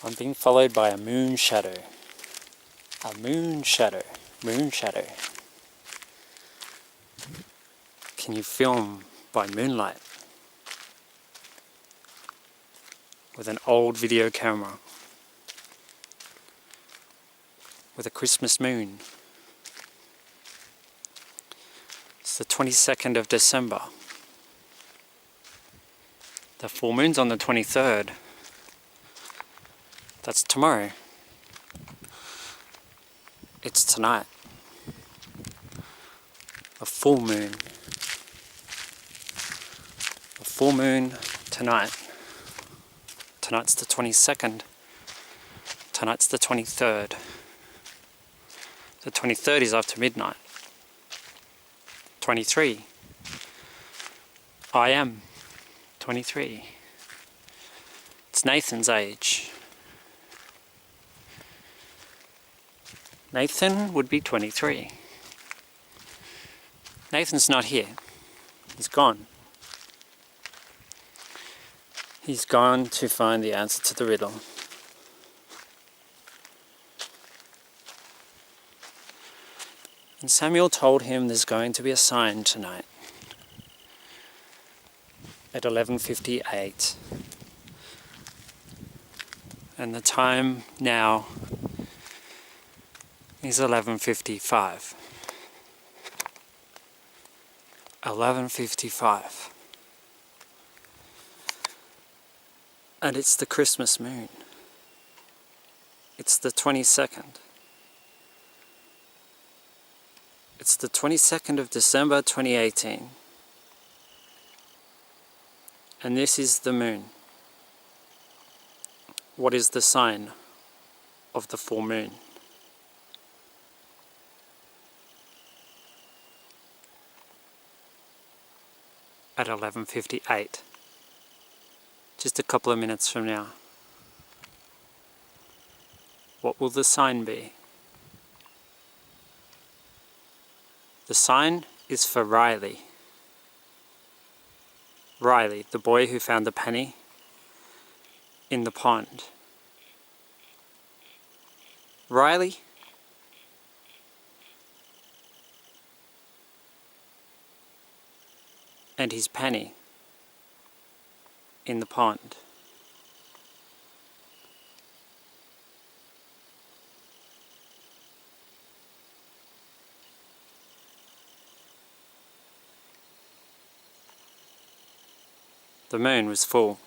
I'm being followed by a moon shadow. A moon shadow. Moon shadow. Can you film by moonlight? With an old video camera. With a Christmas moon. It's the 22nd of December. The full moon's on the 23rd. That's tomorrow. It's tonight. A full moon. A full moon tonight. Tonight's the 22nd. Tonight's the 23rd. The 23rd is after midnight. 23. I am 23. It's Nathan's age. Nathan would be 23. Nathan's not here. He's gone. He's gone to find the answer to the riddle. And Samuel told him there's going to be a sign tonight at 11:58. And the time now is 11:55. 11:55. And it's the Christmas moon. It's the 22nd. It's the 22nd of December 2018. And this is the moon. What is the sign of the full moon? At 11:58. Just a couple of minutes from now. What will the sign be? The sign is for Riley. Riley, the boy who found the penny in the pond. Riley? And his penny in the pond. The moon was full.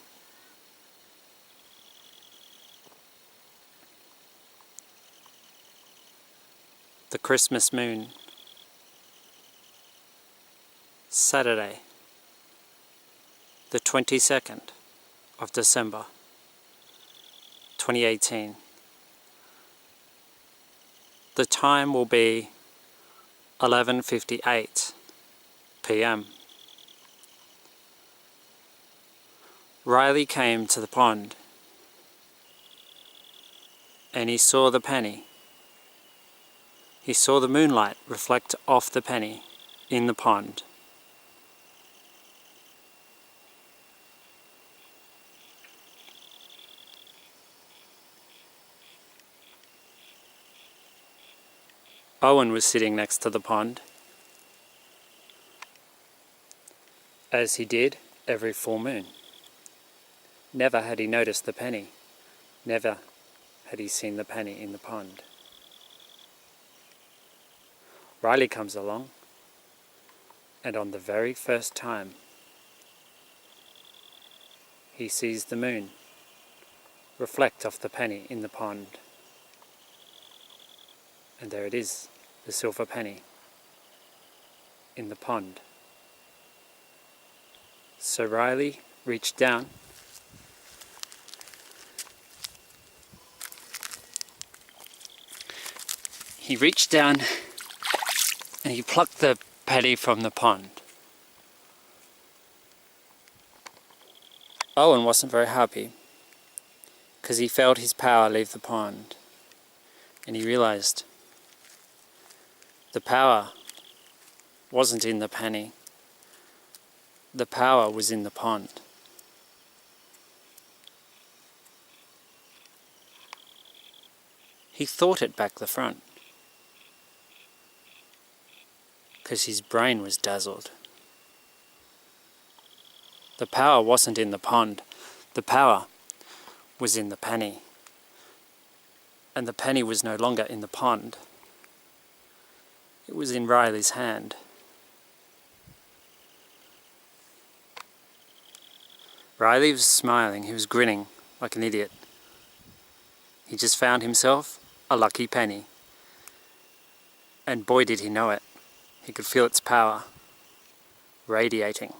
The Christmas moon. Saturday, the 22nd of December, 2018. The time will be 11:58 p.m. Riley came to the pond and he saw the penny. He saw the moonlight reflect off the penny in the pond. Owen was sitting next to the pond, as he did every full moon. Never had he noticed the penny. Never had he seen the penny in the pond. Riley comes along, and on the very first time, he sees the moon reflect off the penny in the pond. And there it is, the silver penny in the pond. So Riley reached down and he plucked the penny from the pond. Owen wasn't very happy because he felt his power leave the pond, and he realized the power wasn't in the penny. The power was in the pond. He thought it back the front, because his brain was dazzled. The power wasn't in the pond, the power was in the penny. And the penny was no longer in the pond. It was in Riley's hand. Riley was smiling, he was grinning like an idiot. He just found himself a lucky penny. And boy did he know it. He could feel its power radiating.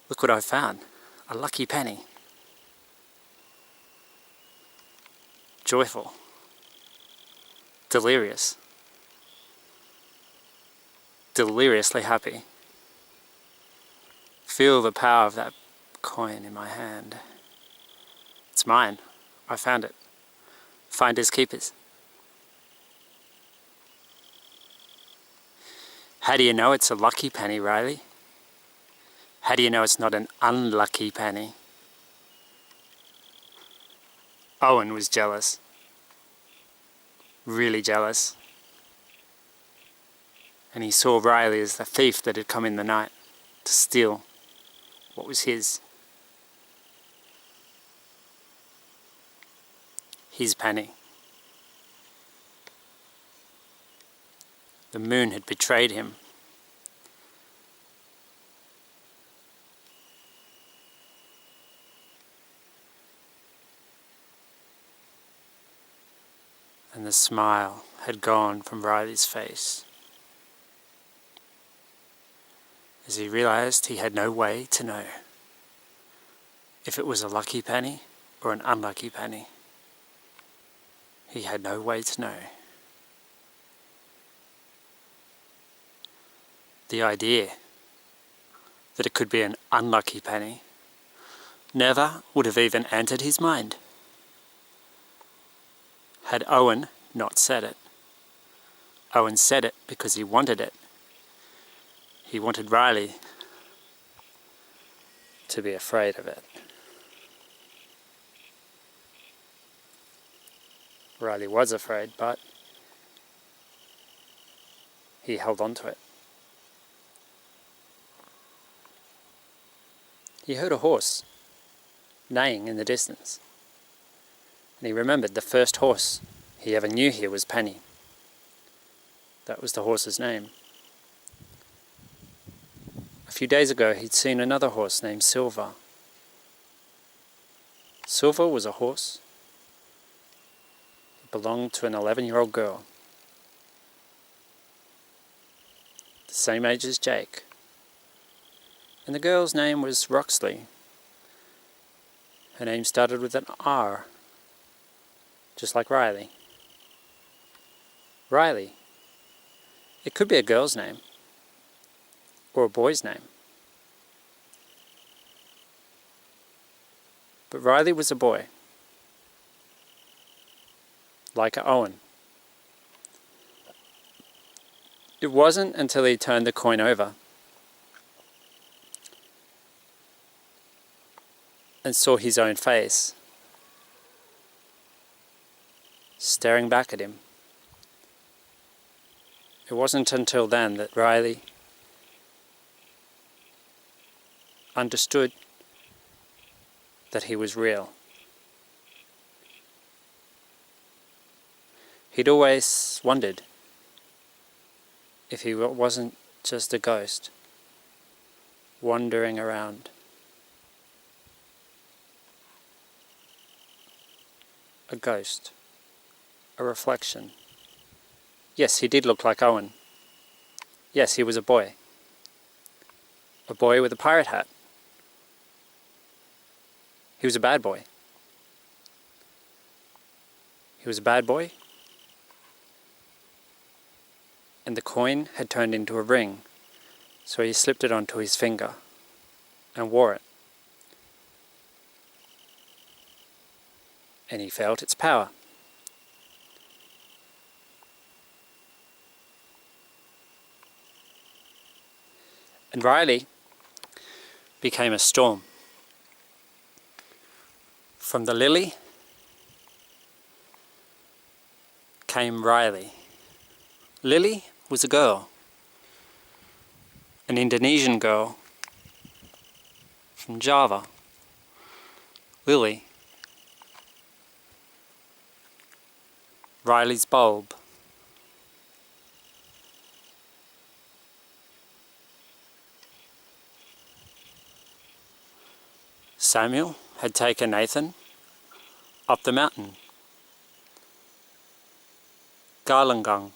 Look what I found, a lucky penny. Joyful, delirious, deliriously happy. Feel the power of that coin in my hand. It's mine, I found it. Finders keepers. How do you know it's a lucky penny, Riley? How do you know it's not an unlucky penny? Owen was jealous. Really jealous. And he saw Riley as the thief that had come in the night to steal what was his. His penny. The moon had betrayed him. And the smile had gone from Riley's face as he realized he had no way to know if it was a lucky penny or an unlucky penny. He had no way to know. The idea that it could be an unlucky penny never would have even entered his mind had Owen not said it. Owen said it because he wanted it. He wanted Riley to be afraid of it. Riley was afraid, but he held on to it. He heard a horse neighing in the distance, and he remembered the first horse he ever knew here was Penny. That was the horse's name. A few days ago he'd seen another horse named Silver. Silver was a horse. It belonged to an 11-year-old girl, the same age as Jake. And the girl's name was Roxley. Her name started with an R, just like Riley. Riley. It could be a girl's name, or a boy's name. But Riley was a boy, like Owen. It wasn't until he turned the coin over and saw his own face staring back at him. It wasn't until then that Riley understood that he was real. He'd always wondered if he wasn't just a ghost wandering around. A ghost. A reflection. Yes, he did look like Owen. Yes, he was a boy. A boy with a pirate hat. He was a bad boy. He was a bad boy. And the coin had turned into a ring, so he slipped it onto his finger and wore it. And he felt its power. And Riley became a storm. From the lily came Riley. Lily was a girl, an Indonesian girl from Java. Lily, Riley's bulb. Samuel had taken Nathan up the mountain. Galangang,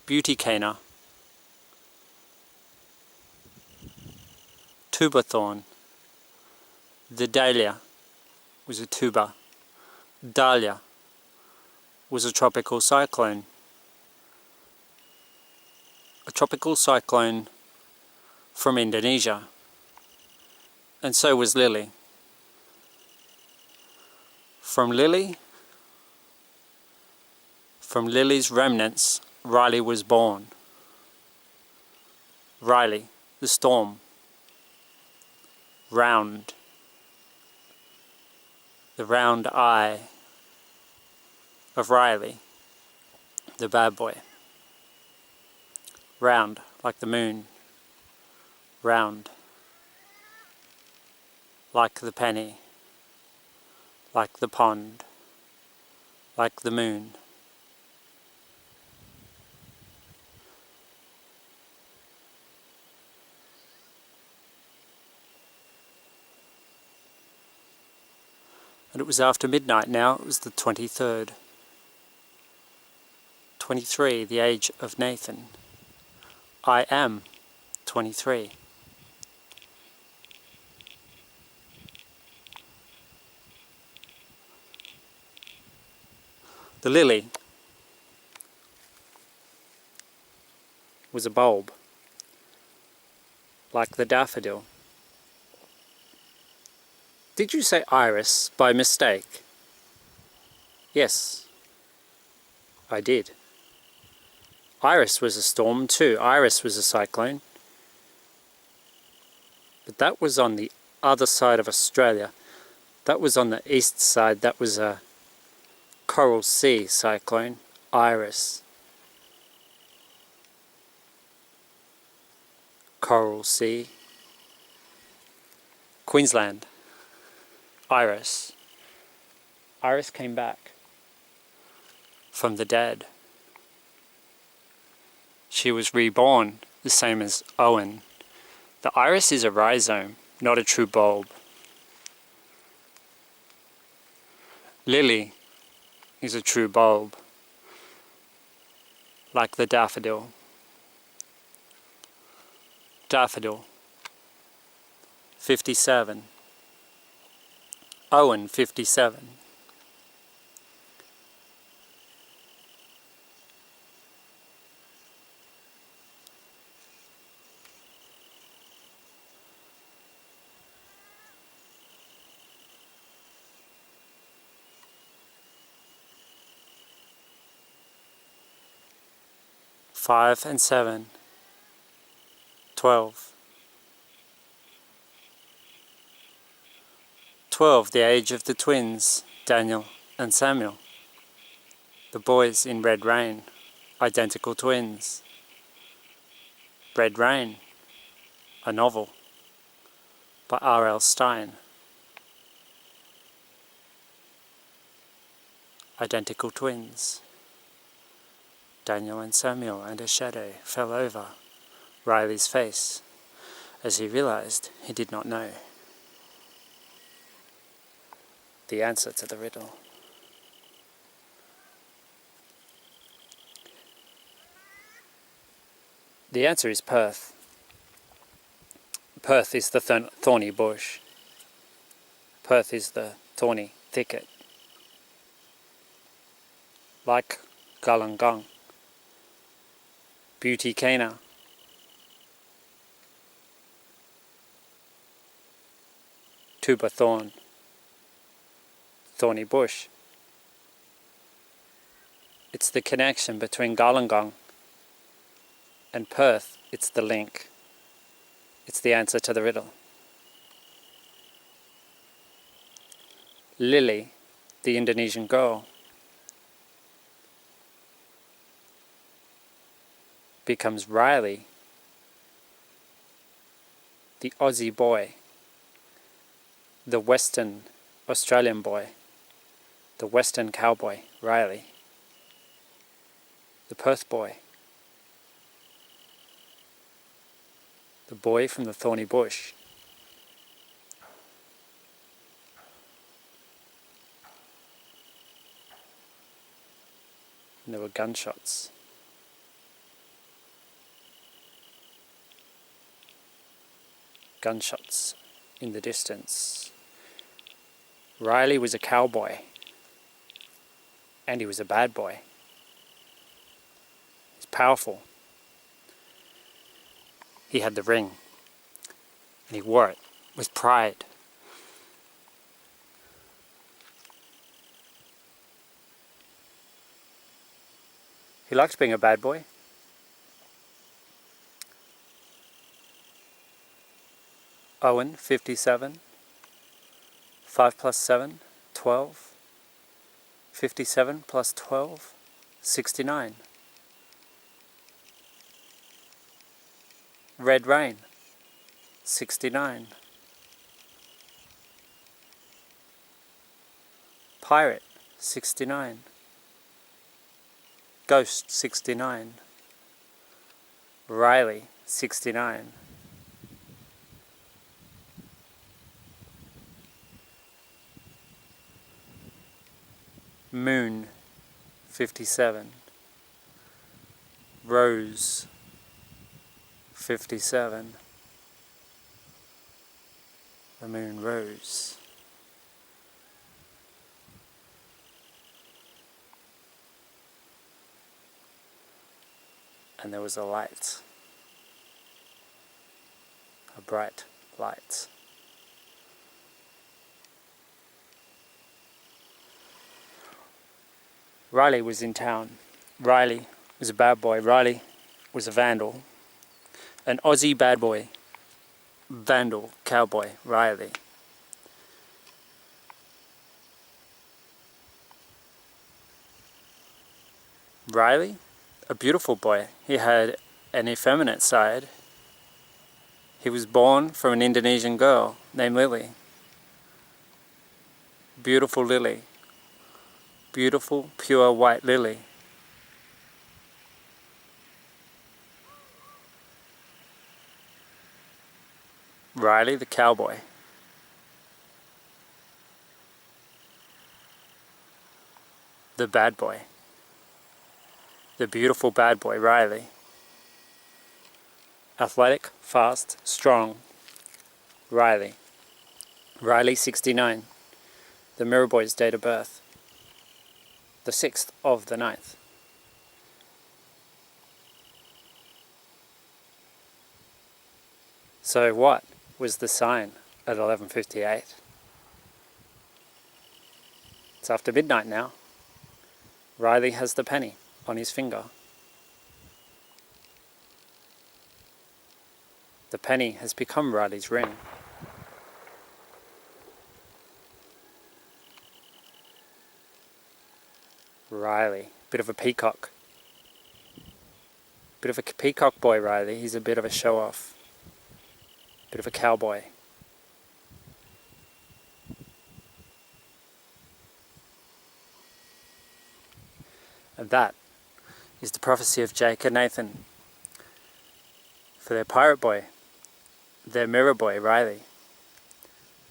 beauty cana, tuba thorn. The dahlia was a tuba. Dahlia was a tropical cyclone. A tropical cyclone from Indonesia. And so was Lily. From Lily's remnants, Riley was born. Riley, the storm. Round. The round eye of Riley, the bad boy. Round like the moon. Round like the penny. Like the pond. Like the moon. And it was after midnight now. It was the 23rd. 23, the age of Nathan. I am 23. The lily was a bulb, like the daffodil. Did you say iris by mistake? Yes, I did. Iris was a storm too. Iris was a cyclone. But that was on the other side of Australia. That was on the east side. That was a Coral Sea cyclone. Iris. Coral Sea. Queensland. Iris. Iris came back from the dead. She was reborn, the same as Owen. The iris is a rhizome, not a true bulb. Lily is a true bulb, like the daffodil. Daffodil, 57. Owen, 57. Five and 7. 12. 12, the age of the twins, Daniel and Samuel. The boys in Red Rain, identical twins. Red Rain, a novel by R.L. Stein. Identical twins. Daniel and Samuel, and a shadow fell over Riley's face as he realized he did not know the answer to the riddle. The answer is Perth. Perth is the thorny bush. Perth is the thorny thicket. Like galangang, beauty cana, tuba thorn, thorny bush. It's the connection between galangang and Perth. It's the link. It's the answer to the riddle. Lily, the Indonesian girl, becomes Riley, the Aussie boy, the Western Australian boy, the Western cowboy, Riley, the Perth boy, the boy from the thorny bush. And there were gunshots. Gunshots in the distance. Riley was a cowboy, and he was a bad boy. He's powerful. He had the ring, and he wore it with pride. He liked being a bad boy. Owen, 57. 5 plus 7, 12. 57 plus 12, 69. Red Rain, 69. Pirate, 69. Ghost, 69. Riley, 69. Moon, 57. Rose, 57. The moon rose. And there was a light, a bright light. Riley was in town. Riley was a bad boy. Riley was a vandal. An Aussie bad boy, vandal, cowboy, Riley. Riley, a beautiful boy. He had an effeminate side. He was born from an Indonesian girl named Lily. Beautiful Lily. Beautiful, pure white lily. Riley the cowboy. The bad boy. The beautiful bad boy, Riley. Athletic, fast, strong, Riley. Riley, 69. The Mirror Boy's date of birth. The 6th of the 9th. So what was the sign at 11:58? It's after midnight now. Riley has the penny on his finger. The penny has become Riley's ring. Riley, bit of a peacock. Bit of a peacock boy, Riley. He's a bit of a show-off. Bit of a cowboy. And that is the prophecy of Jake and Nathan for their pirate boy, their mirror boy, Riley.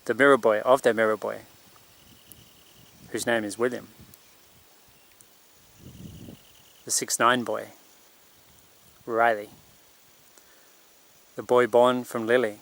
The mirror boy of their mirror boy, whose name is William. The 6'9" boy, Riley. The boy born from Lily.